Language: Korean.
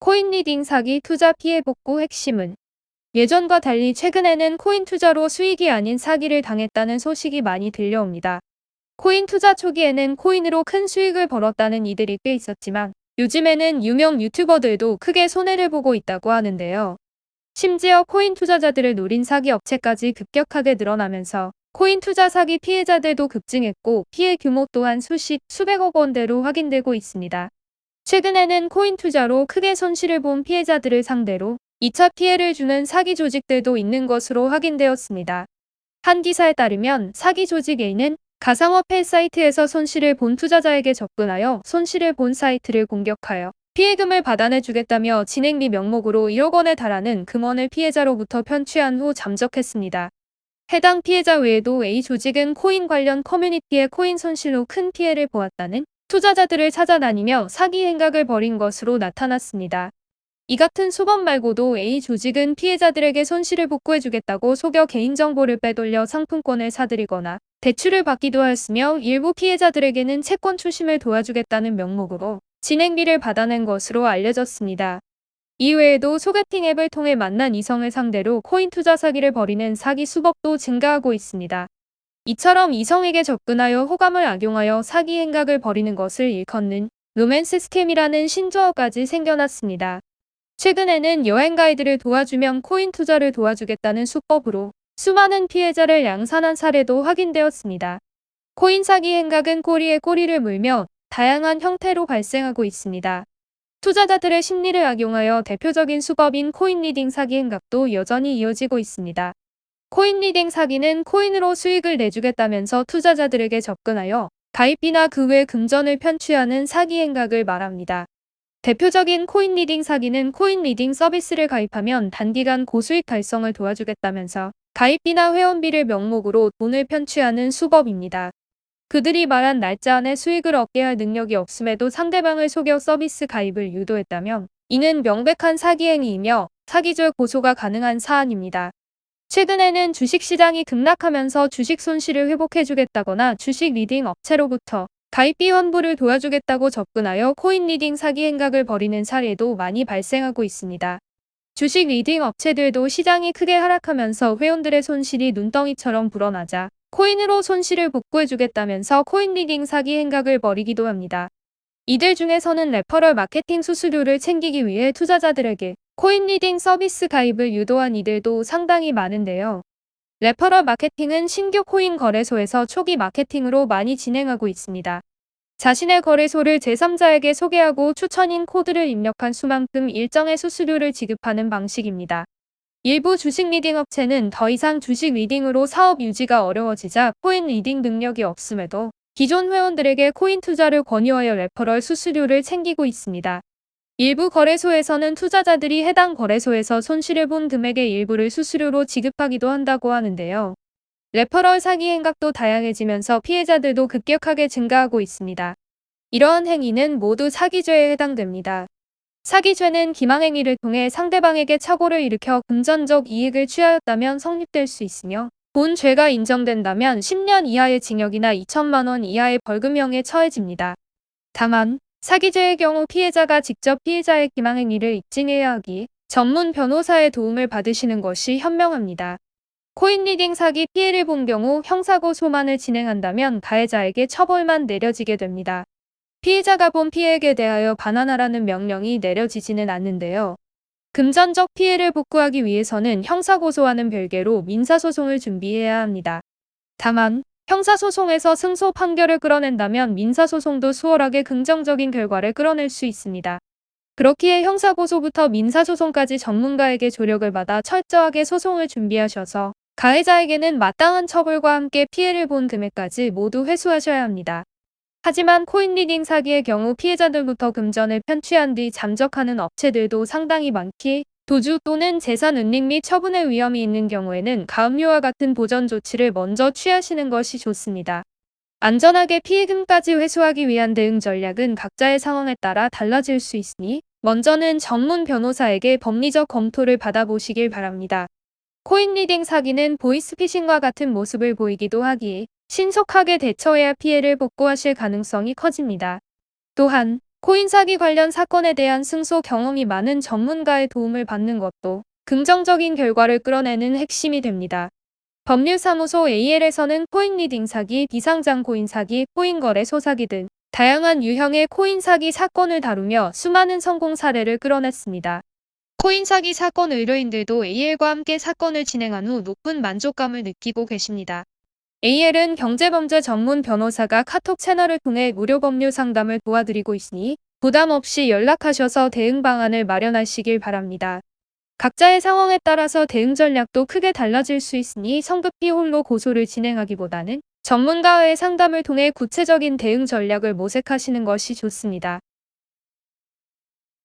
코인 리딩 사기 투자 피해 복구 핵심은 예전과 달리 최근에는 코인 투자로 수익이 아닌 사기를 당했다는 소식이 많이 들려옵니다. 코인 투자 초기에는 코인으로 큰 수익을 벌었다는 이들이 꽤 있었지만 요즘에는 유명 유튜버들도 크게 손해를 보고 있다고 하는데요. 심지어 코인 투자자들을 노린 사기 업체까지 급격하게 늘어나면서 코인 투자 사기 피해자들도 급증했고 피해 규모 또한 수백억 원대로 확인되고 있습니다. 최근에는 코인 투자로 크게 손실을 본 피해자들을 상대로 2차 피해를 주는 사기 조직들도 있는 것으로 확인되었습니다. 한 기사에 따르면 사기 조직 A는 가상화폐 사이트에서 손실을 본 투자자에게 접근하여 손실을 본 사이트를 공격하여 피해금을 받아내주겠다며 진행비 명목으로 1억 원에 달하는 금원을 피해자로부터 편취한 후 잠적했습니다. 해당 피해자 외에도 A 조직은 코인 관련 커뮤니티의 코인 손실로 큰 피해를 보았다는 투자자들을 찾아다니며 사기 행각을 벌인 것으로 나타났습니다. 이 같은 수법 말고도 A 조직은 피해자들에게 손실을 복구해주겠다고 속여 개인정보를 빼돌려 상품권을 사들이거나 대출을 받기도 하였으며 일부 피해자들에게는 채권 추심을 도와주겠다는 명목으로 진행비를 받아낸 것으로 알려졌습니다. 이외에도 소개팅 앱을 통해 만난 이성을 상대로 코인 투자 사기를 벌이는 사기 수법도 증가하고 있습니다. 이처럼 이성에게 접근하여 호감을 악용하여 사기 행각을 벌이는 것을 일컫는 로맨스 스캠이라는 신조어까지 생겨났습니다. 최근에는 여행 가이드를 도와주면 코인 투자를 도와주겠다는 수법으로 수많은 피해자를 양산한 사례도 확인되었습니다. 코인 사기 행각은 꼬리에 꼬리를 물며 다양한 형태로 발생하고 있습니다. 투자자들의 심리를 악용하여 대표적인 수법인 코인 리딩 사기 행각도 여전히 이어지고 있습니다. 코인 리딩 사기는 코인으로 수익을 내주겠다면서 투자자들에게 접근하여 가입비나 그 외 금전을 편취하는 사기 행각을 말합니다. 대표적인 코인 리딩 사기는 코인 리딩 서비스를 가입하면 단기간 고수익 달성을 도와주겠다면서 가입비나 회원비를 명목으로 돈을 편취하는 수법입니다. 그들이 말한 날짜 안에 수익을 얻게 할 능력이 없음에도 상대방을 속여 서비스 가입을 유도했다면 이는 명백한 사기 행위이며 사기죄 고소가 가능한 사안입니다. 최근에는 주식시장이 급락하면서 주식 손실을 회복해주겠다거나 주식 리딩 업체로부터 가입비 환불을 도와주겠다고 접근하여 코인 리딩 사기 행각을 벌이는 사례도 많이 발생하고 있습니다. 주식 리딩 업체들도 시장이 크게 하락하면서 회원들의 손실이 눈덩이처럼 불어나자 코인으로 손실을 복구해주겠다면서 코인 리딩 사기 행각을 벌이기도 합니다. 이들 중에서는 레퍼럴 마케팅 수수료를 챙기기 위해 투자자들에게 코인 리딩 서비스 가입을 유도한 이들도 상당히 많은데요. 레퍼럴 마케팅은 신규 코인 거래소에서 초기 마케팅으로 많이 진행하고 있습니다. 자신의 거래소를 제3자에게 소개하고 추천인 코드를 입력한 수만큼 일정의 수수료를 지급하는 방식입니다. 일부 주식 리딩 업체는 더 이상 주식 리딩으로 사업 유지가 어려워지자 코인 리딩 능력이 없음에도 기존 회원들에게 코인 투자를 권유하여 레퍼럴 수수료를 챙기고 있습니다. 일부 거래소에서는 투자자들이 해당 거래소에서 손실을 본 금액의 일부를 수수료로 지급하기도 한다고 하는데요. 레퍼럴 사기 행각도 다양해지면서 피해자들도 급격하게 증가하고 있습니다. 이러한 행위는 모두 사기죄에 해당됩니다. 사기죄는 기망행위를 통해 상대방에게 착오를 일으켜 금전적 이익을 취하였다면 성립될 수 있으며 본 죄가 인정된다면 10년 이하의 징역이나 2천만 원 이하의 벌금형에 처해집니다. 다만 사기죄의 경우 피해자가 직접 피해자의 기망행위를 입증해야 하기에 전문 변호사의 도움을 받으시는 것이 현명합니다. 코인 리딩 사기 피해를 본 경우 형사고소만을 진행한다면 가해자에게 처벌만 내려지게 됩니다. 피해자가 본 피해액에 대하여 반환하라는 명령이 내려지지는 않는데요. 금전적 피해를 복구하기 위해서는 형사고소와는 별개로 민사소송을 준비해야 합니다. 다만 형사소송에서 승소 판결을 끌어낸다면 민사소송도 수월하게 긍정적인 결과를 끌어낼 수 있습니다. 그렇기에 형사고소부터 민사소송까지 전문가에게 조력을 받아 철저하게 소송을 준비하셔서 가해자에게는 마땅한 처벌과 함께 피해를 본 금액까지 모두 회수하셔야 합니다. 하지만 코인 리딩 사기의 경우 피해자들부터 금전을 편취한 뒤 잠적하는 업체들도 상당히 많기에 도주 또는 재산 은닉 및 처분의 위험이 있는 경우에는 가압류와 같은 보전 조치를 먼저 취하시는 것이 좋습니다. 안전하게 피해금까지 회수하기 위한 대응 전략은 각자의 상황에 따라 달라질 수 있으니 먼저는 전문 변호사에게 법리적 검토를 받아보시길 바랍니다. 코인 리딩 사기는 보이스피싱과 같은 모습을 보이기도 하기에 신속하게 대처해야 피해를 복구하실 가능성이 커집니다. 또한 코인 사기 관련 사건에 대한 승소 경험이 많은 전문가의 도움을 받는 것도 긍정적인 결과를 끌어내는 핵심이 됩니다. 법률사무소 AL에서는 코인 리딩 사기, 비상장 코인 사기, 코인 거래소 사기 등 다양한 유형의 코인 사기 사건을 다루며 수많은 성공 사례를 끌어냈습니다. 코인 사기 사건 의뢰인들도 AL과 함께 사건을 진행한 후 높은 만족감을 느끼고 계십니다. AL은 경제범죄 전문 변호사가 카톡 채널을 통해 무료 법률 상담을 도와드리고 있으니 부담 없이 연락하셔서 대응 방안을 마련하시길 바랍니다. 각자의 상황에 따라서 대응 전략도 크게 달라질 수 있으니 성급히 홀로 고소를 진행하기보다는 전문가와의 상담을 통해 구체적인 대응 전략을 모색하시는 것이 좋습니다.